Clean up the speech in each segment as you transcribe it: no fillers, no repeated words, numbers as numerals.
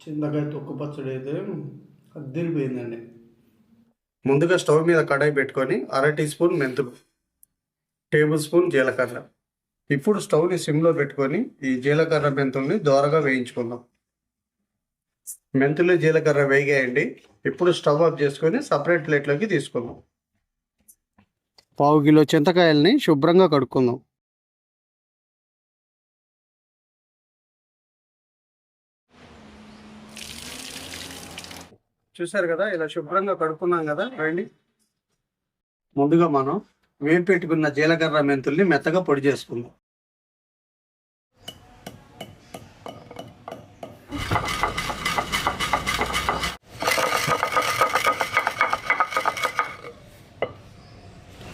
చింతకాయ తొక్కు పచ్చడి అయితే అద్దరిపోయిందండి. ముందుగా స్టవ్ మీద కడాయి పెట్టుకొని 1/2 టీ స్పూన్ మెంతులు, టేబుల్ స్పూన్ జీలకర్ర. ఇప్పుడు స్టవ్ని సిమ్లో పెట్టుకొని ఈ జీలకర్ర మెంతుల్ని దోరగా వేయించుకుందాం. మెంతులు జీలకర్ర వేగాయండి. ఇప్పుడు స్టవ్ ఆఫ్ చేసుకొని సపరేట్ ప్లేట్లోకి తీసుకుందాం. 1/2 కిలో చింతకాయల్ని శుభ్రంగా కడుక్కుందాం. చూసారు కదా, ఇలా శుభ్రంగా కడుక్కున్నాం కదా. రండి, ముందుగా మనం వేపి పెట్టుకున్న జీలకర్ర మెంతుల్ని మెత్తగా పొడి చేసుకుందాం.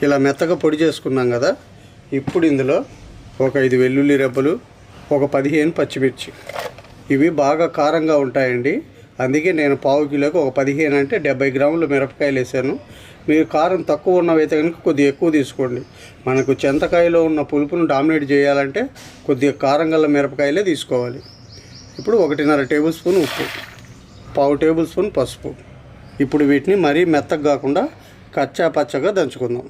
ఇలా మెత్తగా పొడి చేసుకున్నాం కదా. ఇప్పుడు ఇందులో ఒక 5 వెల్లుల్లి రెబ్బలు, ఒక 15 పచ్చిమిర్చి. ఇవి బాగా కారంగా ఉంటాయండి, అందుకే నేను 1/2 కిలోకి ఒక 15 అంటే 70 గ్రాముల మిరపకాయలు వేసాను. మీరు కారం తక్కువ ఉన్నవైతే కనుక కొద్దిగా ఎక్కువ తీసుకోండి. మనకు చింతకాయలో ఉన్న పులుపును డామినేట్ చేయాలంటే కొద్దిగా కారం గల మిరపకాయలే తీసుకోవాలి. ఇప్పుడు 1.5 టేబుల్ స్పూన్ ఉప్పు, 1/2 టేబుల్ స్పూన్ పసుపు. ఇప్పుడు వీటిని మరీ మెత్తగా కాకుండా కచ్చా పచ్చగా దంచుకుందాం.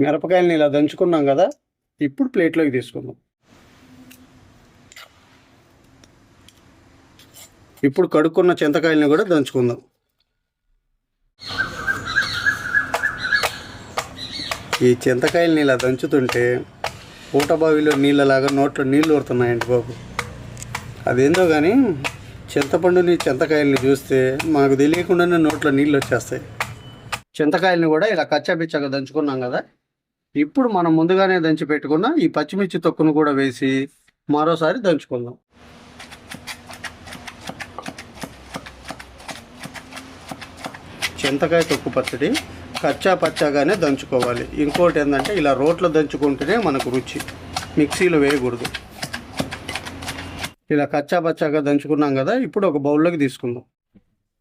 మిరపకాయలని ఇలా దంచుకున్నాం కదా. ఇప్పుడు ప్లేట్లోకి తీసుకుందాం. ఇప్పుడు కడుక్కున్న చింతకాయలని కూడా దంచుకుందాం. ఈ చింతకాయలని ఇలా దంచుతుంటే ఊటబావిలో నీళ్ళలాగా నోట్లో నీళ్ళు ఊరుతున్నాయండి బాబు. అదేందో కానీ చింతపండుని చింతకాయలని చూస్తే మనకు తెలియకుండానే నోట్లో నీళ్ళు వచ్చేస్తాయి. చింతకాయలని కూడా ఇలా కచ్చాపిచ్చగా దంచుకున్నాం కదా. ఇప్పుడు మనం ముందుగానే దంచి పెట్టుకున్న ఈ పచ్చిమిర్చి తొక్కును కూడా వేసి మరోసారి దంచుకుందాం. చింతకాయ తొక్కు పచ్చడి కచ్చా పచ్చాగానే దంచుకోవాలి. ఇంకోటి ఏంటంటే ఇలా రోట్లో దంచుకుంటేనే మనకు రుచి, మిక్సీలో వేయకూడదు. ఇలా కచ్చా పచ్చాగా దంచుకున్నాం కదా. ఇప్పుడు ఒక బౌల్లోకి తీసుకుందాం.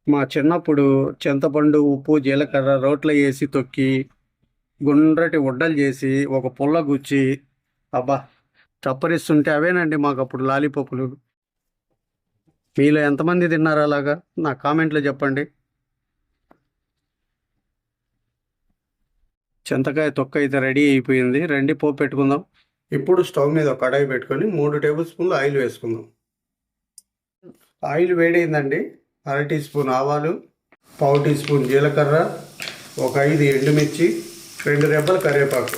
మా చిన్నప్పుడు చింతపండు, ఉప్పు, జీలకర్ర రోట్లో వేసి తొక్కి గుండ్రటి ఉడ్డలు చేసి ఒక పుల్ల గుచ్చి అబ్బా చప్పరిస్తుంటే అవేనండి మాకు అప్పుడు లాలీపప్పులు. మీలో ఎంతమంది తిన్నారు అలాగా? నా కామెంట్లో చెప్పండి. చింతకాయ తొక్క అయితే రెడీ అయిపోయింది. రండి పోపు పెట్టుకుందాం. ఇప్పుడు స్టవ్ మీద ఒక కడాయి పెట్టుకొని 3 టేబుల్ స్పూన్లు ఆయిల్ వేసుకుందాం. ఆయిల్ వేడైందండి. 1/2 టీ స్పూన్ ఆవాలు, 1/2 టీ స్పూన్ జీలకర్ర, ఒక 5 ఎండుమిర్చి, 2 రెబ్బల కరివేపాకు.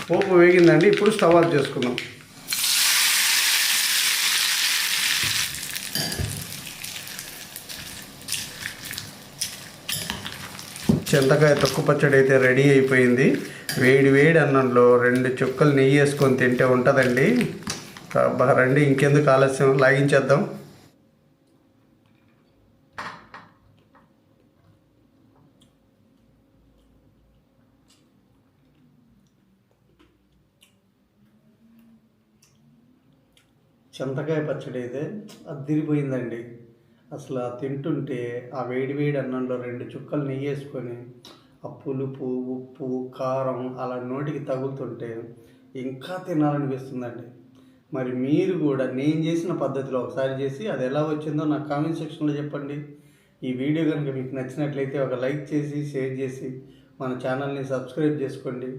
పోపు వేగిందండి. ఇప్పుడు స్టవ్ ఆఫ్ చేసుకుందాం. చింతకాయ తొక్కు పచ్చడి అయితే రెడీ అయిపోయింది. వేడి వేడి అన్నంలో 2 చుక్కలు నెయ్యి వేసుకొని తింటే ఉంటుందండి. రండి, ఇంకెందుకు ఆలస్యం, లాగించేద్దాం. చింతకాయ పచ్చడి అయితే అదిరిపోయిందండి. అసలు తింటుంటే ఆ వేడి వేడి అన్నంలో 2 చుక్కలు నెయ్యి వేసుకొని ఆ పులుపు, ఉప్పు, కారం అలా నోటికి తగులుతుంటే ఇంకా తినాలనిపిస్తుందండి. మరి మీరు కూడా నేను చేసిన పద్ధతిలో ఒకసారి చేసి అది ఎలా వచ్చిందో నాకు కామెంట్ సెక్షన్లో చెప్పండి. ఈ వీడియో కనుక మీకు నచ్చినట్లయితే ఒక లైక్ చేసి షేర్ చేసి మన ఛానల్ని సబ్స్క్రైబ్ చేసుకోండి.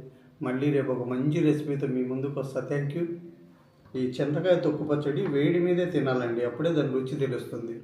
మళ్ళీ రేపు ఒక మంచి రెసిపీతో మీ ముందుకు వస్తా. Thank you. ఈ చింతకాయ తొక్కు పచ్చడి వేడి మీదే తినాలండి, అప్పుడే దాని రుచి తెలుస్తుంది.